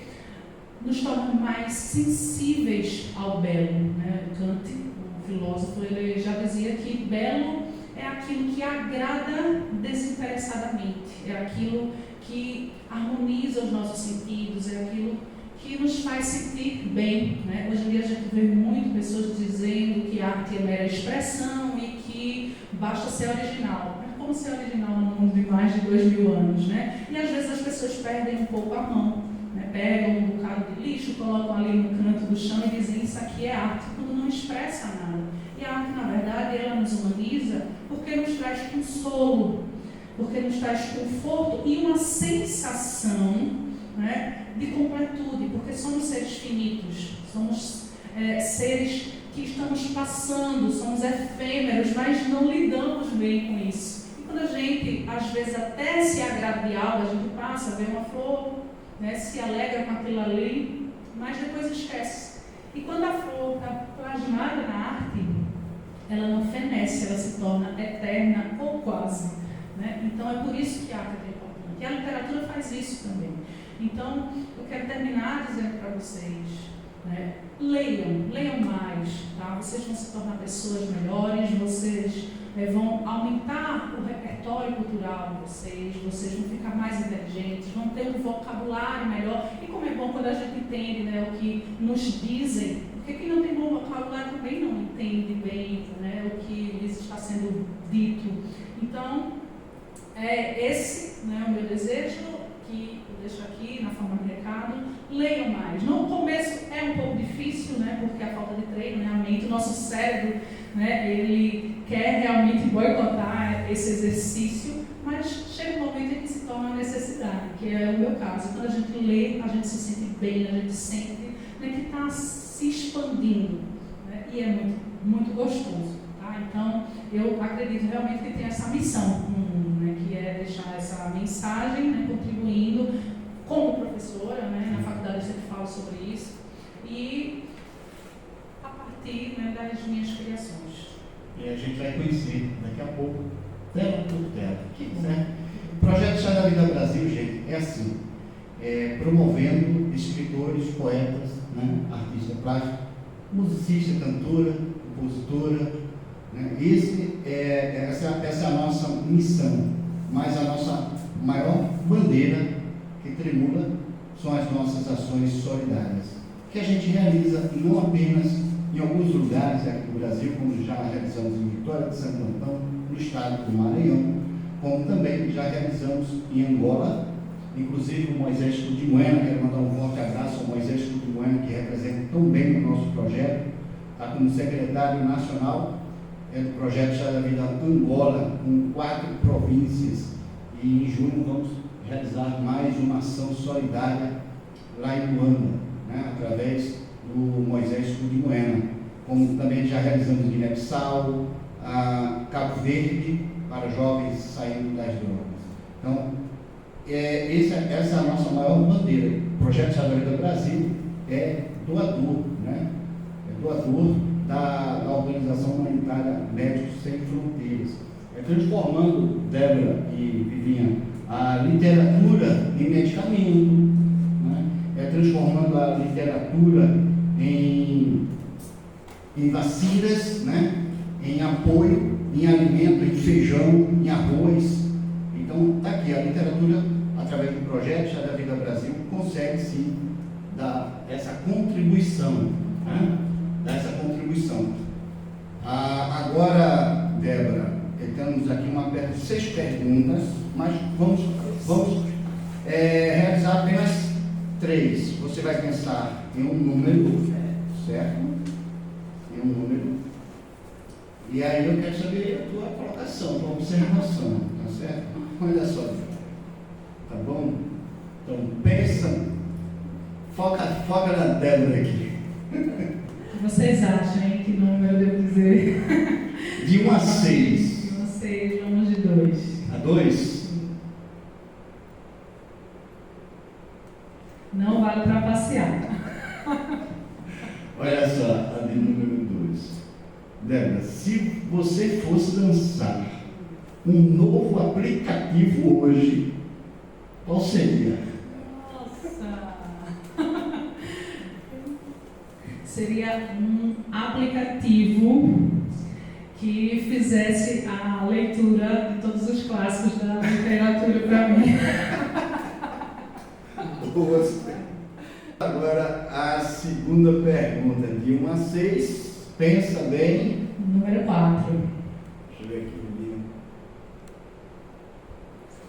nos torna mais sensíveis ao belo, né? Kant, o filósofo, ele já dizia que belo é aquilo que agrada desinteressadamente, é aquilo que harmoniza os nossos sentidos, é aquilo que nos faz sentir bem, né? Hoje em dia a gente vê muito pessoas dizendo que a arte é mera expressão e que basta ser original. Mas como ser original no mundo de mais de 2000 anos, né? E às vezes as pessoas perdem um pouco a mão, né? Pegam um bocado de lixo, colocam ali no canto do chão e dizem isso aqui é arte, quando não expressa nada. E a arte, na verdade, ela nos humaniza porque nos traz consolo, porque nos traz conforto e uma sensação, né, de completude, porque somos seres finitos, somos seres que estamos passando, somos efêmeros, mas não lidamos bem com isso. E quando a gente, às vezes, até se agrada de algo, a gente passa, vê uma flor, né, se alegra com aquilo ali, mas depois esquece. E quando a flor está plasmada na arte, ela não fenece, ela se torna eterna ou quase, né? Então é por isso que a arte é importante. E a literatura faz isso também. Então, eu quero terminar dizendo para vocês, né, leiam mais, tá? Vocês vão se tornar pessoas melhores, vocês vão aumentar o repertório cultural de vocês vão ficar mais inteligentes, vão ter um vocabulário melhor. E como é bom quando a gente entende, né, o que nos dizem, porque quem não tem bom vocabulário também não entende bem, né, o que lhes está sendo dito. Então, esse, né, o meu desejo, que eu deixo aqui na forma de recado. Leiam mais. No começo é um pouco difícil, né, porque a falta de treino, né, a mente, o nosso cérebro, né, ele quer realmente boicotar esse exercício, mas chega um momento em que se torna uma necessidade, que é o meu caso. Quando a gente lê, a gente se sente bem, a gente sente né, que está se expandindo, né, e é muito, muito gostoso. Tá? Então, eu acredito realmente que tem essa missão, né, que é deixar essa mensagem, né, contribuindo como professora, né, na faculdade eu sempre falo sobre isso, e a partir, né, das minhas criações. E a gente vai conhecer daqui a pouco, tela por tela. Né? O projeto Chá da Vida Brasil, gente, é assim, promovendo escritores, poetas, né, artista plástico, musicista, cantora, compositora. Né? Essa é a nossa missão, mas a nossa maior bandeira que tremula são as nossas ações solidárias, que a gente realiza não apenas em alguns lugares aqui do Brasil, como já realizamos em Vitória de Santo Antão, no estado do Maranhão, como também já realizamos em Angola, inclusive o Moisés Tudimuena. Quero mandar um forte abraço ao Moisés Tudimuena, que representa tão bem o nosso projeto, está como secretário nacional do projeto Chá da Vida Angola, com 4 províncias, e em junho vamos realizar mais uma ação solidária lá em Luanda, né, através do Moisés Tudimuena, como também já realizamos em Guiné-Bissau, Cabo Verde, para jovens saindo das drogas. Então, essa é a nossa maior bandeira. O projeto Chá da Vida Brasil é doador, né? É doador da Organização Humanitária Médicos Sem Fronteiras. É transformando, Débora e Vivinha, a literatura em medicamento, né? É transformando a literatura em vacinas, né? Em apoio, em alimento, em feijão, em arroz. Então, está aqui, a literatura, através do projeto Chá da Vida Brasil, consegue sim dar essa contribuição, né? Dar essa contribuição. Agora, Débora, temos aqui 6 perguntas, mas vamos realizar apenas 3. Você vai pensar em um número, certo? Em um número. E aí eu quero saber a tua colocação, a tua observação, tá certo? Olha só, tá bom? Então pensa, foca na Débora aqui. O que vocês acham, hein? Que número eu devo dizer? De 1 a 6. De 1 a 6, vamos de 2. A 2? Não vale para passear. Olha só, a de número 2. Débora, se você fosse lançar um novo aplicativo hoje, qual seria? Nossa! Seria um aplicativo que fizesse a leitura de todos os clássicos da literatura para mim. Agora, a segunda pergunta, de 1 a 6, pensa bem. Número 4. Deixa eu ver aqui, menino.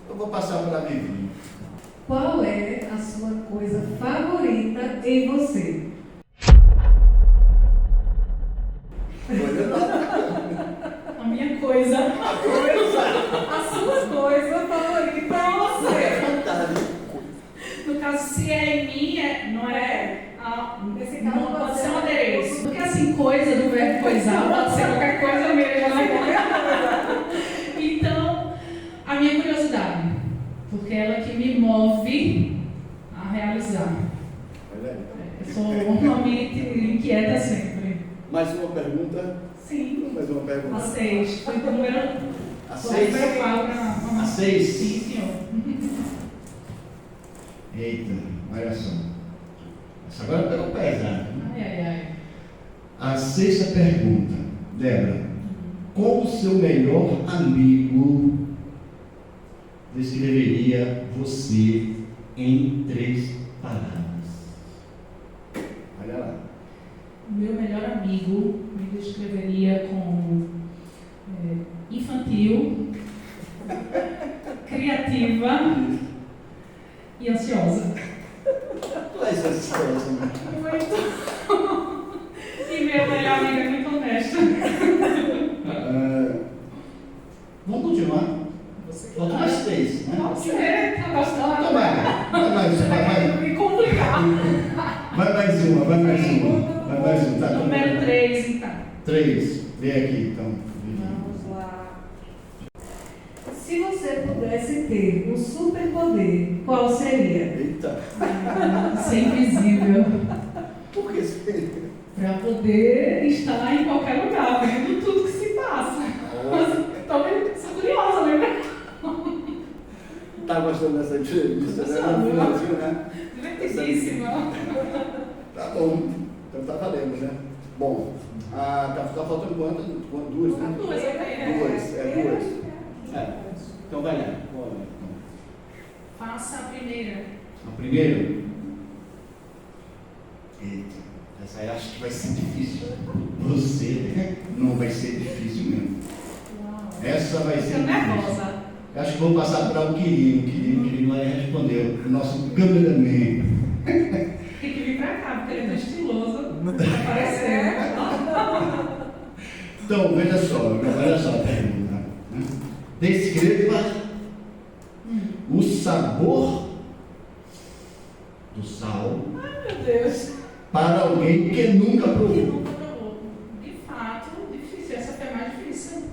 Eu vou passar para a Vivi. Qual é a sua coisa favorita em você? A minha coisa. A sua coisa favorita em você. No caso, se é em mim, não é. Nesse caso, Não pode ser um adereço. Porque assim, coisa do verbo coisar pode ser qualquer coisa mesmo. Né? Então, a minha curiosidade. Porque ela que me move a realizar. Eu sou uma mente inquieta sempre. Mais uma pergunta? Sim. Mais uma pergunta? A 6. Foi o número. A 6? A 6? Sim, senhor. Eita, olha só. Essa agora pegou pesado. Ai. A 6ª pergunta. Débora, como o seu melhor amigo descreveria você em 3 palavras? Olha lá. Meu melhor amigo me descreveria como infantil, criativa e ansiosa. Tu és ansiosa, né? Muito. E meu melhor amigo é muito honesto. Vamos continuar? Faltam mais 3, né? Pode ser, tá gostando? Então vai, você vai. Me complicar. Vai mais uma. Vai mais uma. Tá, Número 3, então. 3. Vem aqui, então. Vamos lá. Se você pudesse ter um superpoder, qual seria? Eita. Ser invisível. Por que seria? Para poder estar em qualquer lugar, vendo tudo que se passa. Mas sou curiosa, né? Tá gostando dessa entrevista, né? Divertidíssima. Tá bom. Então tá valendo, né? Bom, tá faltando quantas? Duas, né? Duas, né? Duas. Então vai lá. Faça a primeira. A primeira? Eita, essa aí acho que vai ser difícil. Você, né? Não vai ser difícil mesmo. Essa vai ser Estou difícil. nervosa. Acho que vou passar para o Quirino vai responder. O nosso cameraman. Tem que vir para cá, porque ele é tão estiloso. Vai aparecer. Então, veja só a pergunta. Né? Descreva o sabor do sal Ai, meu Deus. para alguém que nunca provou. Nunca provou. De fato, difícil. Essa foi a mais difícil.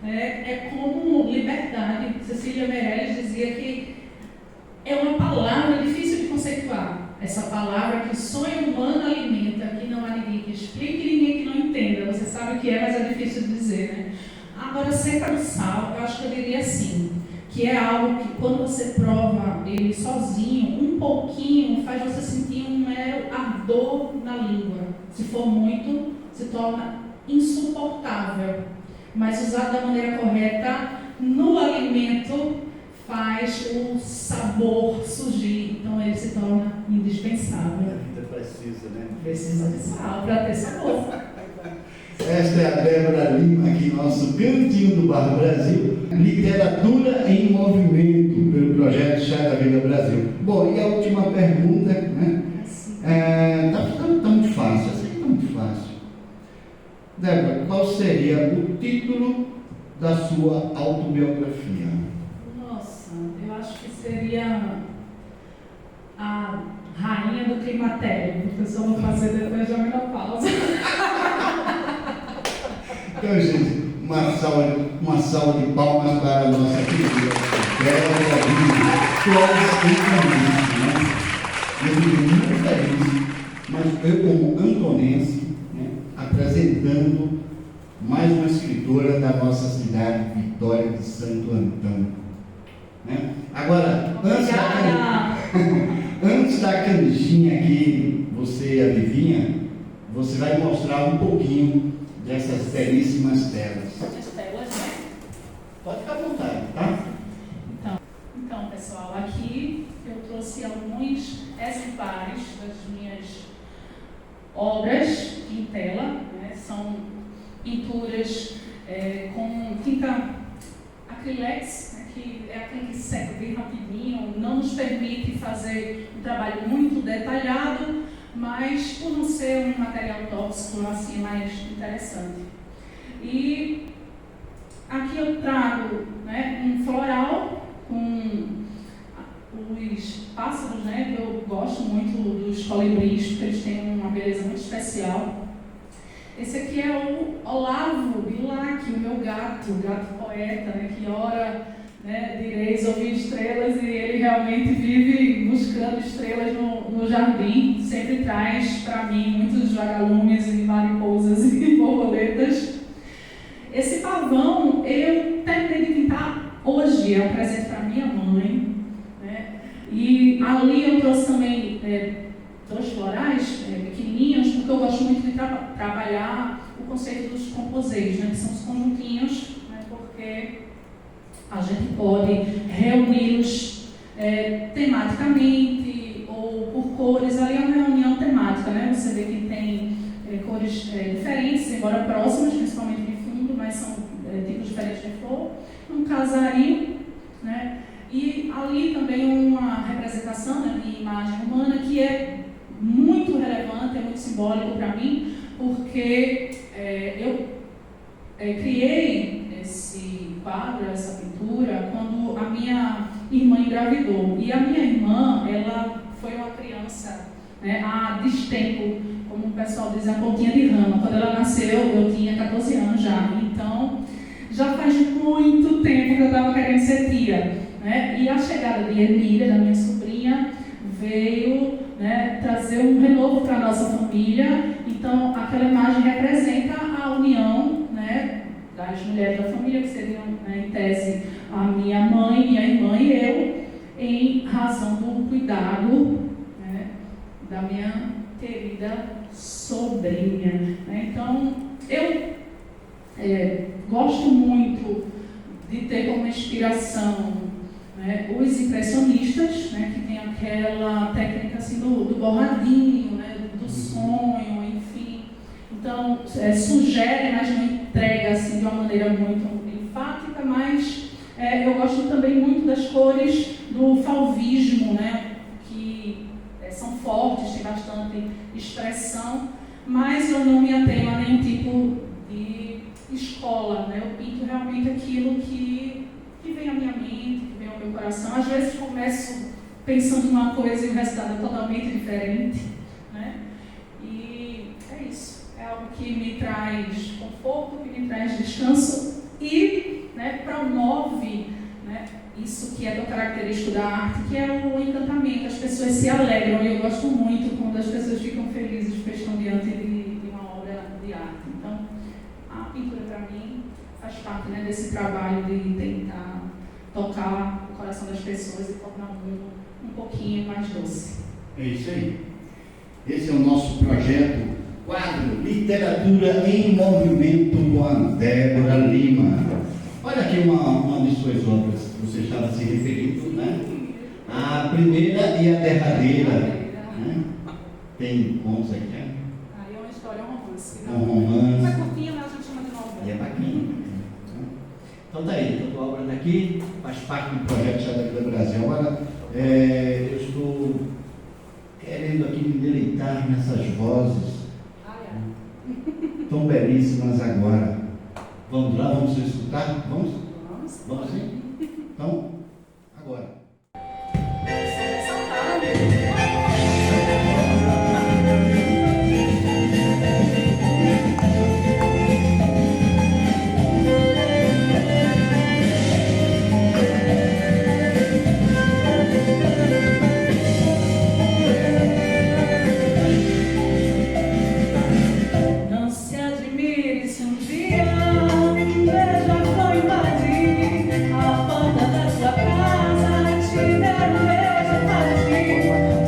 É como liberdade. Cecília Meirelles dizia que é uma palavra difícil de conceituar. Essa palavra que o sonho humano alimenta, que não há ninguém que explique e ninguém que não entenda. Você sabe o que é, mas é difícil de dizer, né? Agora, cerca do sal, eu acho que eu diria assim, que é algo que quando você prova ele sozinho, um pouquinho faz você sentir um mero ardor na língua. Se for muito, se torna insuportável. Mas usado da maneira correta, no alimento, faz o sabor surgir. Então ele se torna indispensável. A vida precisa, né? Precisa de sal para ter sabor. Esta é a Débora Lima, aqui nosso Cantinho do Barro Brasil, Literatura em Movimento, pelo projeto Chá da Vida Brasil. Bom, e a última pergunta, né? Tá muito fácil, essa aí tá muito fácil. Débora, qual seria o título da sua autobiografia? Nossa, eu acho que seria a rainha do climatério, porque eu só vou fazer depois da menopausa. Então, gente, uma salva de palmas para a nossa querida Débora Lima. Eu fico muito feliz, mas eu como antonense, né, apresentando mais uma escritora da nossa cidade, Vitória de Santo Antão. Né? Agora, antes da canjinha aqui, você e a Vivinha, você vai mostrar um pouquinho dessas belíssimas telas. As telas, né? Pode ficar à vontade, tá? Então, pessoal, aqui eu trouxe alguns exemplares das minhas obras em tela, né? São pinturas com tinta acrylex, né? Que é aquele que seca bem rapidinho, não nos permite fazer um trabalho muito detalhado, mas por não ser um material tóxico, assim, mais interessante. E aqui eu trago, né, um floral com os pássaros, né, que eu gosto muito dos colibris, porque eles têm uma beleza muito especial. Esse aqui é o Olavo Bilac, o meu gato, o gato poeta, né, que ora, né, direis ouvir estrelas, e ele realmente vive buscando estrelas no jardim. Sempre traz para mim muitos vagalumes e mariposas e borboletas. Esse pavão eu terminei de pintar hoje, é um presente para minha mãe, né? E ali eu trouxe também dois florais pequenininhos, porque eu gosto muito de trabalhar o conceito dos composeiros, né, que são os conjuntinhos, né, porque a gente pode reuni-los tematicamente ou por cores. Ali é uma reunião temática, né? Você vê que tem cores diferentes, embora próximas, principalmente de fundo, mas são tipos diferentes de flor. Um casarinho, né? E ali também uma representação, né, de imagem humana que é muito relevante, é muito simbólico para mim, porque eu criei esse quadro, essa pintura, quando a minha irmã engravidou. E a minha irmã, ela foi uma criança né, a destempo, como o pessoal diz, a pontinha de rama. Quando ela nasceu, eu tinha 14 anos já, então já faz muito tempo que eu estava querendo ser tia, né? E a chegada de Emília, da minha sobrinha, veio, né, trazer um renovo para a nossa família. Então, aquela imagem representa a união, né, das mulheres da família, que seriam, né, em tese, a minha mãe, minha irmã e eu, em razão do cuidado, né, da minha querida sobrinha, né? Então, eu gosto muito de ter como inspiração, né, os impressionistas, né, que tem aquela técnica assim, do borradinho, né, do sonho, enfim. Então, sugere, mas não entrega assim, de uma maneira muito enfática, mas eu gosto também muito das cores do fauvismo, né, que são fortes, tem bastante expressão, mas eu não me atenho a nenhum tipo de escola, né? Eu pinto realmente aquilo que vem à minha mente, que vem ao meu coração. Às vezes começo pensando numa coisa e o resultado é totalmente diferente, né? E é isso, é algo que me traz conforto, que me traz descanso e, né, promove, né, isso que é tão característico da arte, que é o encantamento. As pessoas se alegram e eu gosto muito quando as pessoas ficam felizes porque estão diante de uma obra de arte. Então, a pintura para mim faz parte, né, desse trabalho de tentar tocar o coração das pessoas e tornar o mundo um pouquinho mais doce. É isso aí. Esse é o nosso projeto, quadro Literatura em Movimento com a Débora Lima. Olha aqui uma de suas obras que você estava se referindo, né? A primeira e a derradeira, né? Tem contos aqui, né? Aí é uma história, um romance. Um romance. É curtinha, mas a gente chama de novela. E é bacana. Então tá aí, então a obra daqui faz parte do projeto Xadrez do Brasil. Agora, eu estou querendo aqui me deleitar nessas vozes tão belíssimas agora. Vamos lá, vamos escutar? Vamos? Vamos sim? Então, agora. Não se admire se um dia já foi invadir a porta da sua casa, te der um beijo pra ti.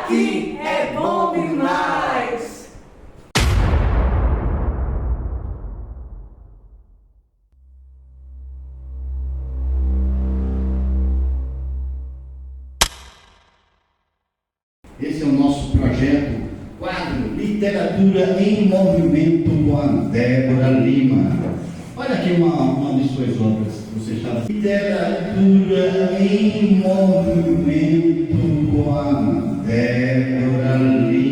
aqui é bom demais. Esse é o nosso projeto, quadro Literatura em Movimento com a Débora Lima. Olha aqui uma de suas obras, você está Literatura em Movimento com a Débora Lima.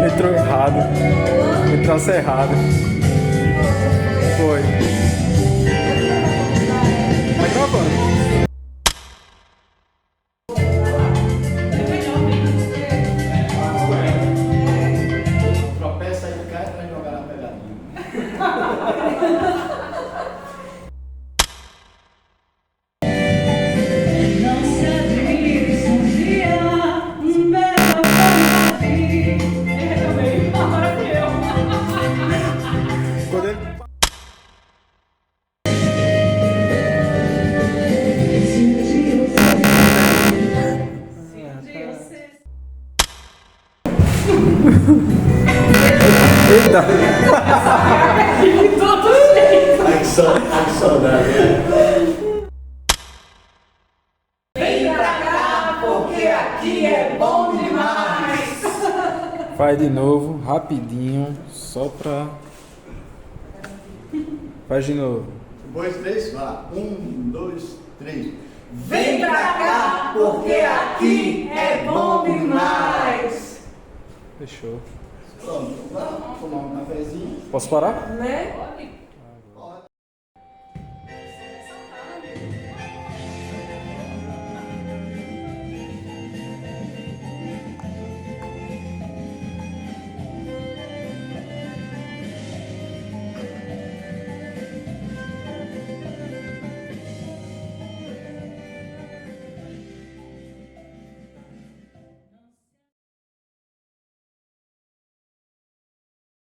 Entrou errado. Entrou errado. Foi. Tá gravando. Tropeça e cai para jogar na pegadinha. Eita! Ai, que saudade. Vem pra cá, porque aqui é bom demais. Faz de novo, rapidinho, só pra... Faz de novo. 2, 3, vai lá. 1, 2, 3. Vem pra cá, porque aqui é bom demais. Fechou. Pronto, vamos tomar um cafezinho. Posso parar? Né? Pode.